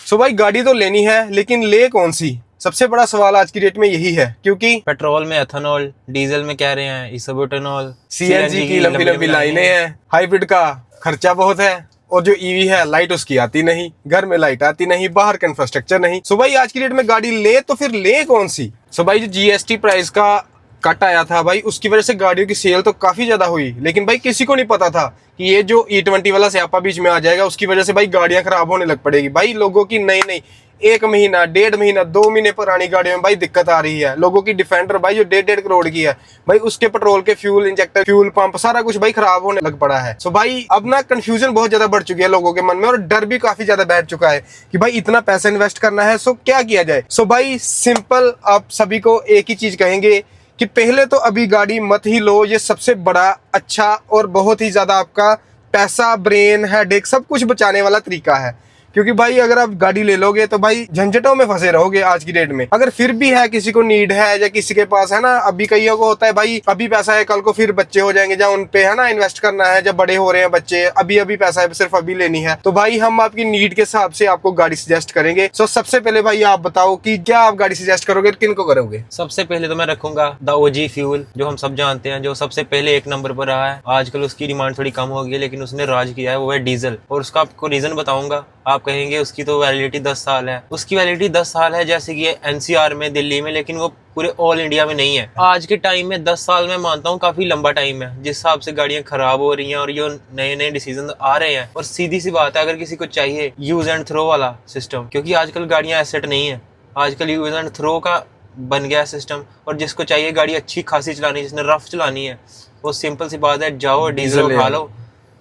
सो भाई गाड़ी तो लेनी है, लेकिन ले कौन सी? सबसे बड़ा सवाल आज की डेट में यही है, क्योंकि पेट्रोल में एथेनॉल, डीजल में कह रहे हैं इसोब्यूटेनॉल, सीएनजी की लंबी लंबी लाइनें हैं, हाइब्रिड का खर्चा बहुत है, और जो ईवी है लाइट उसकी आती नहीं, घर में लाइट आती नहीं, बाहर का इंफ्रास्ट्रक्चर नहीं। सो भाई आज की डेट में गाड़ी ले तो फिर ले कौन सी? सो भाई जो जीएसटी प्राइस का कट आया था भाई, उसकी वजह से गाड़ियों की सेल तो काफी ज्यादा हुई, लेकिन भाई किसी को नहीं पता था कि ये जो E20 वाला स्यापा बीच में आ जाएगा, उसकी वजह से भाई गाड़ियां खराब होने लग पड़ेगी। भाई लोगों की नई नई 1 महीना 1.5 महीना 2 महीने पुरानी गाड़ियों में भाई दिक्कत आ रही है। लोगों की डिफेंडर भाई जो 1.5 करोड़ की है भाई, उसके पेट्रोल के फ्यूल इंजेक्टर, फ्यूल पंप, सारा कुछ भाई खराब होने लग पड़ा है। सो भाई अब ना कंफ्यूजन बहुत ज्यादा बढ़ चुकी है लोगों के मन में, और डर भी काफी ज्यादा बैठ चुका है कि भाई इतना पैसा इन्वेस्ट करना है, सो क्या किया जाए। सो भाई सिंपल आप सभी को एक ही चीज कहेंगे कि पहले तो अभी गाड़ी मत ही लो। ये सबसे बड़ा अच्छा और बहुत ही ज्यादा आपका पैसा, ब्रेन, हेडेक सब कुछ बचाने वाला तरीका है, क्योंकि भाई अगर आप गाड़ी ले लोगे तो भाई झंझटों में फंसे रहोगे आज की डेट में। अगर फिर भी है किसी को नीड है, या किसी के पास है ना, अभी कईयों को होता है भाई अभी पैसा है कल को फिर बच्चे हो जाएंगे, या उन पे है ना इन्वेस्ट करना है, जब बड़े हो रहे हैं बच्चे, अभी अभी पैसा है सिर्फ अभी लेनी है, तो भाई हम आपकी नीड के हिसाब से आपको गाड़ी सजेस्ट करेंगे। सो सबसे पहले भाई आप बताओ कि क्या आप गाड़ी सजेस्ट करोगे, किन को करोगे? सबसे पहले तो मैं रखूंगा द ओजी फ्यूल, जो हम सब जानते हैं, जो सबसे पहले 1 नंबर पर रहा है। आजकल उसकी डिमांड थोड़ी कम हो गई है, लेकिन उसने राज किया है, वो है डीजल। और उसका आपको रीजन बताऊंगा। आप कहेंगे उसकी तो वैलिडिटी 10 साल है। उसकी वैलिडिटी 10 साल है जैसे कि एनसीआर में, दिल्ली में, लेकिन वो पूरे ऑल इंडिया में नहीं है। आज के टाइम में 10 साल में मानता हूँ काफी लंबा टाइम है, जिस हिसाब से गाड़ियां खराब हो रही हैं और जो नए नए डिसीजन आ रहे हैं। और सीधी सी बात है, अगर किसी को चाहिए यूज एंड थ्रो वाला सिस्टम, क्योंकि आजकल गाड़ियां एसेट नहीं है, आजकल यूज एंड थ्रो का बन गया सिस्टम। और जिसको चाहिए गाड़ी अच्छी खासी चलानी, जिसने रफ चलानी है, वो सिंपल सी बात है, जाओ डीजल उठा लो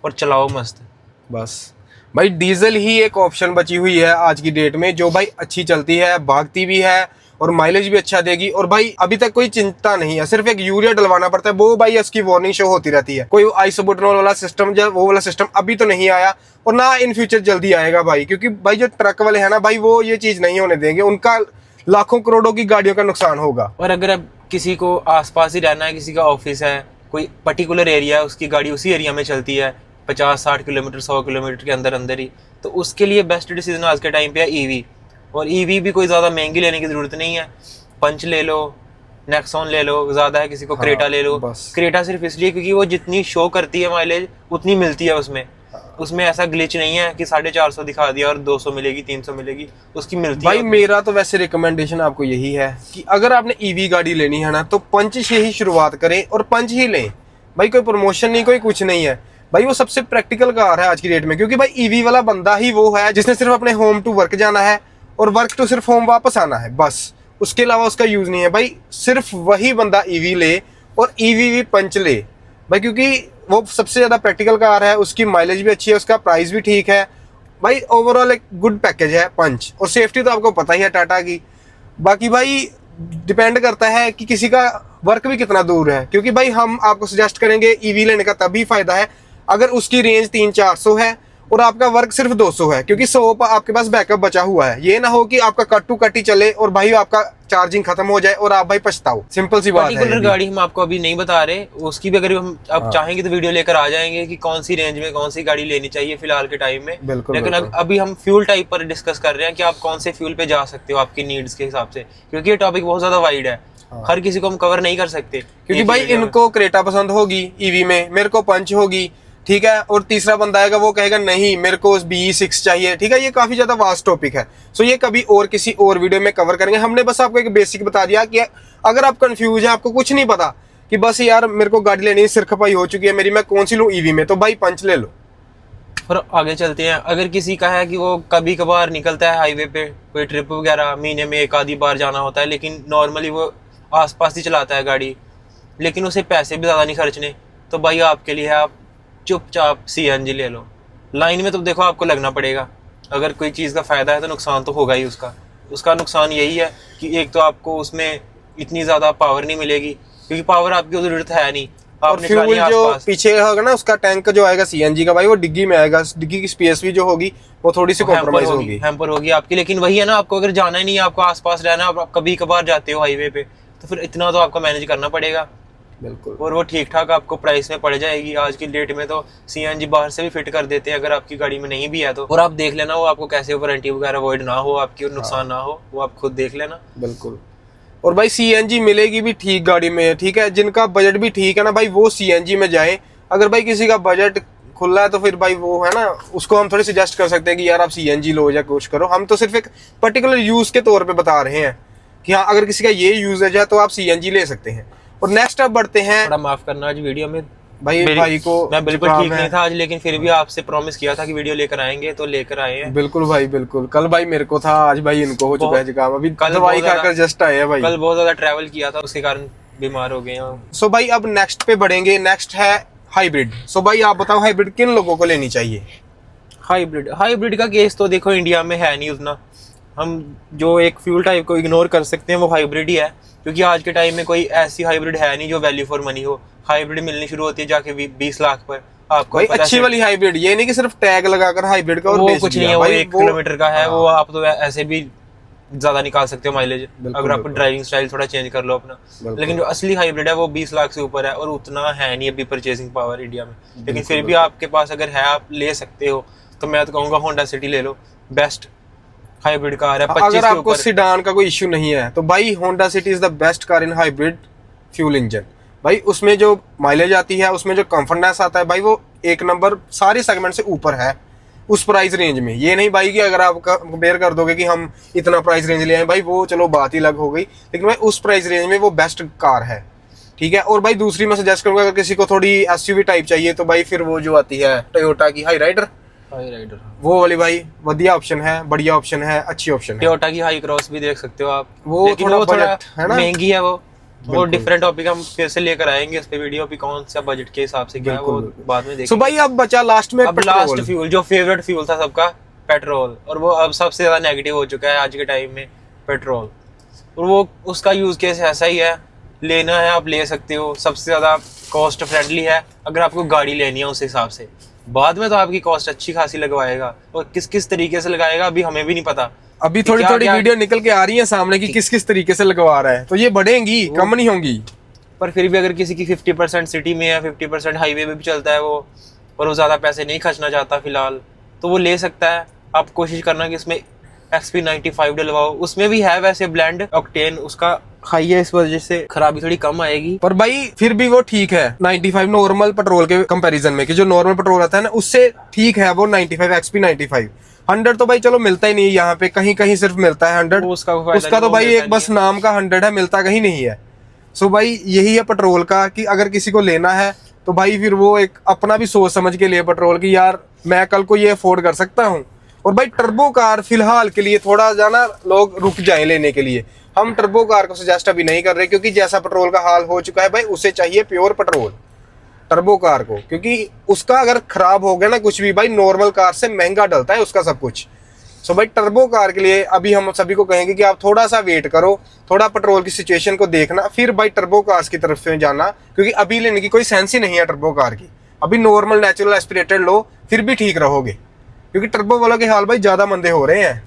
और चलाओ मस्त। बस भाई डीजल ही एक ऑप्शन बची हुई है आज की डेट में, जो भाई अच्छी चलती है, भागती भी है और माइलेज भी अच्छा देगी। और भाई अभी तक कोई चिंता नहीं है, सिर्फ एक यूरिया डलवाना पड़ता है, वो भाई उसकी वार्निंग शो होती रहती है। कोई आइसोब्यूटेनॉल वाला सिस्टम, जब वो वाला सिस्टम अभी तो नहीं आया, और ना इन फ्यूचर जल्दी आएगा भाई, क्योंकि भाई जो ट्रक वाले है ना भाई, वो ये चीज नहीं होने देंगे, उनका लाखों करोड़ों की गाड़ियों का नुकसान होगा। और अगर अब किसी को आसपास ही रहना है, किसी का ऑफिस है, कोई पर्टिकुलर एरिया है, उसकी गाड़ी उसी एरिया में चलती है 50-60 किलोमीटर 100 किलोमीटर के अंदर अंदर ही, तो उसके लिए बेस्ट डिसीजन आज के टाइम पे है ईवी। और ईवी भी कोई ज़्यादा महंगी लेने की ज़रूरत नहीं है। पंच ले लो, नेक्सॉन ले लो, ज़्यादा है किसी को क्रेटा ले लो। क्रेटा सिर्फ इसलिए क्योंकि वो जितनी शो करती है माइलेज उतनी मिलती है उसमें। उसमें ऐसा ग्लिच नहीं है कि 450 दिखा दिया और 200 मिलेगी 300 मिलेगी, उसकी मिलती भाई है। मेरा तो वैसे रिकमेंडेशन आपको यही है कि अगर आपने ईवी गाड़ी लेनी है ना, तो पंच से ही शुरुआत करें और पंच ही लें भाई। कोई प्रमोशन नहीं, कोई कुछ नहीं है भाई, वो सबसे प्रैक्टिकल कार है आज की डेट में, क्योंकि भाई ईवी वाला बंदा ही वो है जिसने सिर्फ अपने होम टू वर्क जाना है और वर्क टू सिर्फ होम वापस आना है, बस उसके अलावा उसका यूज नहीं है भाई। सिर्फ वही बंदा ईवी ले और ईवी भी पंच ले भाई, क्योंकि वो सबसे ज्यादा प्रैक्टिकल कार है, उसकी माइलेज भी अच्छी है, उसका प्राइस भी ठीक है भाई। ओवरऑल एक गुड पैकेज है पंच। और सेफ्टी तो आपको पता ही है टाटा की। बाकी भाई डिपेंड करता है कि किसी का वर्क भी कितना दूर है, क्योंकि भाई हम आपको सजेस्ट करेंगे ईवी लेने का तभी फायदा है अगर उसकी रेंज 300-400 है और आपका वर्क सिर्फ 200 है, क्योंकि 100 आपके पास बैकअप बचा हुआ है। ये ना हो कि आपका कट टू कट ही चले और भाई आपका चार्जिंग खत्म हो जाए और आप भाई पछताओ। सिंपल सी बात है। पर्टिकुलर गाड़ी हम आपको अभी नहीं बता रहे, उसकी भी अगर हम अब चाहेंगे तो वीडियो लेकर आ जाएंगे कि कौन सी रेंज में कौन सी गाड़ी लेनी चाहिए फिलहाल के टाइम में। लेकिन अभी हम फ्यूल टाइप पर डिस्कस कर रहे हैं कि आप कौन से फ्यूल पे जा सकते हो आपकी नीड्स के हिसाब से, क्योंकि ये टॉपिक बहुत ज्यादा वाइड है, हर किसी को हम कवर नहीं कर सकते। क्योंकि भाई इनको क्रेटा पसंद होगी ईवी में, मेरे को पंच होगी, ठीक है, और तीसरा बंदा आएगा वो कहेगा नहीं मेरे को BE6 चाहिए, ठीक है। ये काफी ज्यादा वास्ट टॉपिक है, सो ये कभी और किसी और वीडियो में कवर करेंगे। हमने बस आपको एक बेसिक बता दिया कि अगर आप कंफ्यूज हैं, आपको कुछ नहीं पता कि बस यार मेरे को गाड़ी लेनी, सिर खपाई हो चुकी है मेरी, मैं कौन सी लूं ईवी में, तो भाई पंच ले लो। और आगे चलते हैं। अगर किसी का है कि वो कभी कभार निकलता है हाईवे पे, कोई ट्रिप वगैरह महीने में 1 आधी बार जाना होता है, लेकिन नॉर्मली वो आसपास ही चलाता है गाड़ी, लेकिन उसे पैसे भी ज़्यादा नहीं खर्चने, तो भाई आपके लिए आप चुपचाप CNG ले लो। लाइन में तो देखो आपको लगना पड़ेगा, अगर कोई चीज़ का फ़ायदा है तो नुकसान तो होगा ही उसका नुकसान यही है कि एक तो आपको उसमें इतनी ज़्यादा पावर नहीं मिलेगी, क्योंकि पावर आपकी ज़रूरत है नहीं। और फ्यूल जो पीछे होगा ना, उसका टैंक जो आएगा CNG का भाई, वो डिग्गी में आएगा, डिग्गी की स्पेस भी जो होगी वो थोड़ी सी कॉम्प्रोमाइज होगी, हैम्पर होगी आपकी। लेकिन वही है ना, आपको अगर जाना ही नहीं है, आपको आसपास रहना है, आप कभी कभार जाते हो हाईवे पे, तो फिर इतना तो आपको मैनेज करना पड़ेगा। बिल्कुल। और वो ठीक ठाक आपको प्राइस में पड़ जाएगी। आज की डेट में तो सीएनजी बाहर से भी फिट कर देते हैं अगर आपकी गाड़ी में नहीं भी है तो। और आप देख लेना वो आपको कैसे वारंटी वगैरह वॉइड ना हो आपकी और नुकसान ना हो, वो आप खुद देख लेना। बिल्कुल। और भाई सीएनजी मिलेगी भी ठीक गाड़ी में, ठीक है, जिनका बजट भी ठीक है ना भाई वो सीएनजी में जाए। अगर भाई किसी का बजट खुला है तो फिर भाई वो है ना, उसको हम थोड़ी सजेस्ट कर सकते हैं कि यार आप सीएनजी लो या कुछ करो। हम तो सिर्फ एक पर्टिकुलर यूज के तौर पे बता रहे हैं कि हाँ अगर किसी का ये यूजेज है तो आप सीएनजी ले सकते हैं। और नेक्स्ट अब बढ़ते हैं। थोड़ा माफ करना, आज वीडियो में भाई को मैं बिल्कुल ठीक नहीं था आज, लेकिन फिर भी आपसे प्रॉमिस किया था कि वीडियो लेकर आएंगे तो लेकर आए हैं। बिल्कुल भाई बिल्कुल। कल भाई मेरे को था, आज भाई इनको हो चुका है जुकाम, अभी दवाई खाकर जस्ट आए हैं भाई। कल बहुत ज्यादा ट्रैवल किया था उसके कारण बीमार हो गए हैं। सो भाई अब नेक्स्ट पे बढ़ेंगे। नेक्स्ट है हाइब्रिड। सो भाई आप बताओ हाइब्रिड किन लोगों को लेनी चाहिए? हाइब्रिड का केस तो देखो इंडिया में है नहीं उतना। हम जो एक फ्यूल टाइप को इग्नोर कर सकते हैं वो हाइब्रिड ही है, क्योंकि आज के टाइम में कोई ऐसी हाइब्रिड है नहीं जो वैल्यू फॉर मनी हो। हाइब्रिड मिलनी शुरू होती है जाके 20 लाख पर। आपको भाई अच्छी वाली हाइब्रिड, ये नहीं कि सिर्फ टैग लगाकर हाइब्रिड का और वो बेच कुछ दिया। नहीं है, वो भाई 1 किलोमीटर का है, वो आप तो ऐसे भी ज्यादा निकाल सकते हो माइलेज अगर आप ड्राइविंग स्टाइल थोड़ा चेंज कर लो अपना। लेकिन जो असली हाइब्रिड है वो 20 लाख से ऊपर है और उतना है नहीं अभी परचेसिंग पावर इंडिया में। लेकिन फिर भी आपके पास अगर है आप ले सकते हो, तो मैं तो कहूंगा होंडा सिटी ले लो, बेस्ट हाइब्रिड कार है। 25 अगर आपको सीडान का कोई इश्यू नहीं है तो भाई Honda city is the best car in hybrid fuel engine. भाई उसमें जो माइलेज आती है, उसमें जो कंफर्टनेस आता है भाई, वो एक नंबर सारे सेगमेंट से ऊपर है उस प्राइस रेंज में। ये नहीं भाई कि अगर आप कंपेयर कर दोगे कि हम इतना प्राइस रेंज ले आए भाई, वो चलो बात ही अलग हो गई, लेकिन भाई उस प्राइस रेंज में वो बेस्ट कार है, ठीक है। और भाई दूसरी मैं सजेस्ट करूंगा, अगर किसी को थोड़ी एसयूवी टाइप चाहिए तो भाई फिर वो जो आती है टोयोटा की हाई राइडर, वो वाली भाई बढ़िया ऑप्शन है, बढ़िया ऑप्शन है, अच्छी ऑप्शन है। टोयोटा की हाई क्रॉस भी देख सकते हो आप, वो थोड़ा बजट है ना, महंगी है वो डिफरेंट टॉपिक हम फिर से लेकर आएंगे इस पे वीडियो भी, कौन सा बजट के हिसाब से क्या है वो बाद में देखेंगे। सो भाई अब बचा लास्ट में अब लास्ट फ्यूल, जो फेवरेट फ्यूल था सबका, पेट्रोल। और वो अब सबसे ज्यादा नेगेटिव हो चुका है आज के टाइम में पेट्रोल। और वो उसका यूज केस ऐसा ही है, लेना है आप ले सकते हो, सबसे ज्यादा कॉस्ट फ्रेंडली है अगर आपको गाड़ी लेनी है उस हिसाब से। बाद में तो आपकी कॉस्ट अच्छी खासी लगवाएगा, और किस किस तरीके से लगाएगा अभी हमें भी नहीं पता। अभी थोड़ी थोड़ी वीडियो निकल के आ रही है सामने की किस किस तरीके से लगवा रहा है, तो ये बढ़ेंगी, कम नहीं होंगी। पर फिर भी अगर किसी की 50% सिटी में है, 50% हाईवे में भी चलता है वो, और वो ज्यादा पैसे नहीं खर्चना चाहता फिलहाल, तो वो ले सकता है। आप कोशिश करना कि इसमें XP95 डलवाओ, उसमें भी है वैसे ब्लेंड ऑक्टेन, उसका हाई है, इस वजह से खराबी थोड़ी कम आएगी। पर भाई फिर भी वो ठीक है 95 नॉर्मल पेट्रोल के कंपैरिजन में, कि जो नॉर्मल पेट्रोल आता है ना उससे ठीक है वो 95 XP95। 100 तो भाई चलो मिलता ही नहीं यहाँ पे, कहीं कहीं सिर्फ मिलता है 100, उसका तो भाई एक बस नाम का 100 है, मिलता कहीं नहीं है। सो भाई यही है पेट्रोल का, कि अगर किसी को लेना है तो भाई फिर वो एक अपना भी सोच समझ के लिए पेट्रोल की, यार मैं कल को ये अफोर्ड कर सकता हूँ। और भाई टर्बो कार फिलहाल के लिए थोड़ा जाना लोग रुक जाए लेने के लिए, हम टर्बो कार को सजेस्ट अभी नहीं कर रहे, क्योंकि जैसा पेट्रोल का हाल हो चुका है भाई, उसे चाहिए प्योर पेट्रोल टर्बो कार को, क्योंकि उसका अगर खराब हो गया ना कुछ भी भाई, नॉर्मल कार से महंगा डलता है उसका सब कुछ। सो भाई टर्बो कार के लिए अभी हम सभी को कहेंगे कि आप थोड़ा सा वेट करो, थोड़ा पेट्रोल की सिचुएशन को देखना, फिर भाई टर्बो कार्स की तरफ से जाना, क्योंकि अभी लेने की कोई सेंस ही नहीं है टर्बो कार की। अभी नॉर्मल नेचुरल एस्पिरेटेड लो, फिर भी ठीक रहोगे, क्योंकि टर्बो वालों के हाल भाई ज्यादा मंदे हो रहे हैं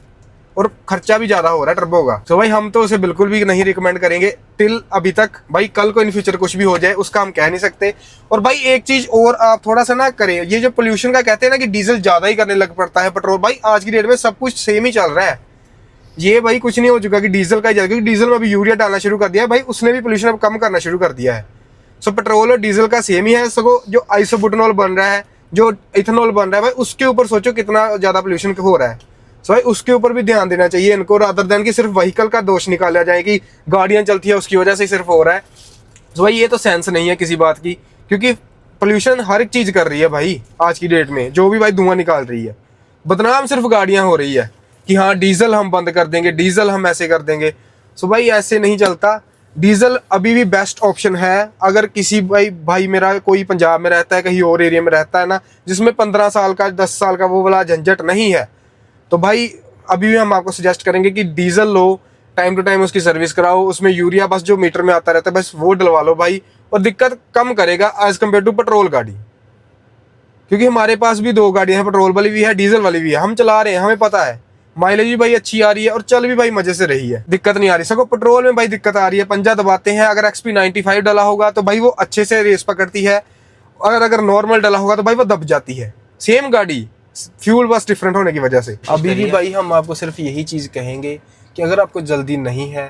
और खर्चा भी ज्यादा हो रहा है टर्बो का। तो भाई हम तो उसे बिल्कुल भी नहीं रिकमेंड करेंगे टिल अभी तक। भाई कल को इन फ्यूचर कुछ भी हो जाए उसका हम कह नहीं सकते। और भाई एक चीज और आप थोड़ा सा ना करें, ये जो पोल्यूशन का कहते हैं ना कि डीजल ज्यादा ही करने लग पड़ता है पेट्रोल, भाई आज की डेट में सब कुछ सेम ही चल रहा है। ये भाई कुछ नहीं हो चुका कि डीजल का ही ज्यादा, क्योंकि डीजल में अभी यूरिया डालना शुरू कर दिया है भाई, उसने भी पोल्यूशन अब कम करना शुरू कर दिया है। सो पेट्रोल और डीजल का सेम ही है, सगो जो आइसोबुटानॉल बन रहा है, जो इथेनॉल बन रहा है भाई, उसके ऊपर सोचो कितना ज्यादा पोल्यूशन हो रहा है। सो भाई उसके ऊपर भी ध्यान देना चाहिए इनको, रादर देन कि सिर्फ व्हीकल का दोष निकाला जाए कि गाड़ियां चलती है उसकी वजह से सिर्फ हो रहा है। तो भाई ये तो सेंस नहीं है किसी बात की, क्योंकि पोल्यूशन हर एक चीज कर रही है भाई आज की डेट में, जो भी भाई धुआं निकाल रही है। बदनाम सिर्फ गाड़ियां हो रही है कि हाँ डीजल हम बंद कर देंगे, डीजल हम ऐसे कर देंगे। सो भाई ऐसे नहीं चलता, डीजल अभी भी बेस्ट ऑप्शन है। अगर किसी भाई मेरा कोई पंजाब में रहता है, कहीं और एरिया में रहता है ना, जिसमें 15 साल का 10 साल का वो वाला झंझट नहीं है, तो भाई अभी भी हम आपको सजेस्ट करेंगे कि डीजल लो, टाइम टू टाइम उसकी सर्विस कराओ, उसमें यूरिया बस जो मीटर में आता रहता है बस वो डलवा लो भाई, और दिक्कत कम करेगा एज कम्पेयर टू पेट्रोल गाड़ी। क्योंकि हमारे पास भी 2 गाड़ियां हैं, पेट्रोल वाली भी है, डीजल वाली भी है, हम चला रहे हैं, हमें पता है। माइलेज भी भाई अच्छी आ रही है और चल भी भाई मजे से रही है, दिक्कत नहीं आ रही। सको पेट्रोल में भाई दिक्कत आ रही है, पंजा दबाते हैं। अगर XP95 डाला होगा तो भाई वो अच्छे से रेस पकड़ती है, और अगर नॉर्मल डाला होगा तो भाई वो दब जाती है। सेम गाड़ी, फ्यूल बस डिफरेंट होने की वजह से। अभी भी भाई हम आपको सिर्फ यही चीज कहेंगे कि अगर आपको जल्दी नहीं है,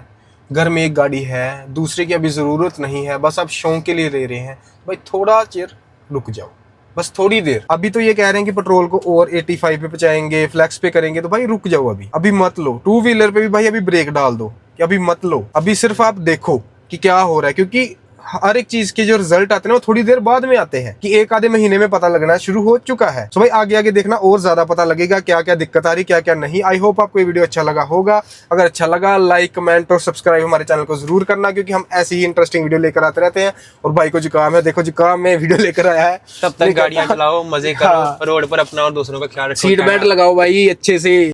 घर में एक गाड़ी है, दूसरे की अभी ज़रूरत नहीं है, बस आप शौक के लिए ले रहे हैं, भाई थोड़ा चिर रुक जाओ, बस थोड़ी देर। अभी तो ये कह रहे हैं कि पेट्रोल को और 85 पे पहुंचाएंगे, फ्लैक्स पे करेंगे, तो भाई रुक जाओ, अभी मत लो। टू व्हीलर पे भी भाई अभी ब्रेक डाल दो कि अभी मत लो, अभी सिर्फ आप देखो कि क्या हो रहा है, क्योंकि हर एक चीज के जो रिजल्ट आते हैं वो थोड़ी देर बाद में आते हैं, कि एक आधे महीने में पता लगना शुरू हो चुका है। तो भाई आगे आगे देखना और ज्यादा पता लगेगा क्या क्या दिक्कत आ रही, क्या क्या नहीं। आई होप आपको ये वीडियो अच्छा लगा होगा। अगर अच्छा लगा लाइक, कमेंट और सब्सक्राइब हमारे चैनल को जरूर करना, क्योंकि हम ऐसी ही इंटरेस्टिंग वीडियो लेकर आते रहते हैं। और भाई को जुकाम है, देखो जुकाम में वीडियो लेकर आया है। तब तक गाड़ियां चलाओ, मजे करो, रोड पर अपना और दूसरों का ख्याल रखो। सीट बेल्ट लगाओ भाई अच्छे से।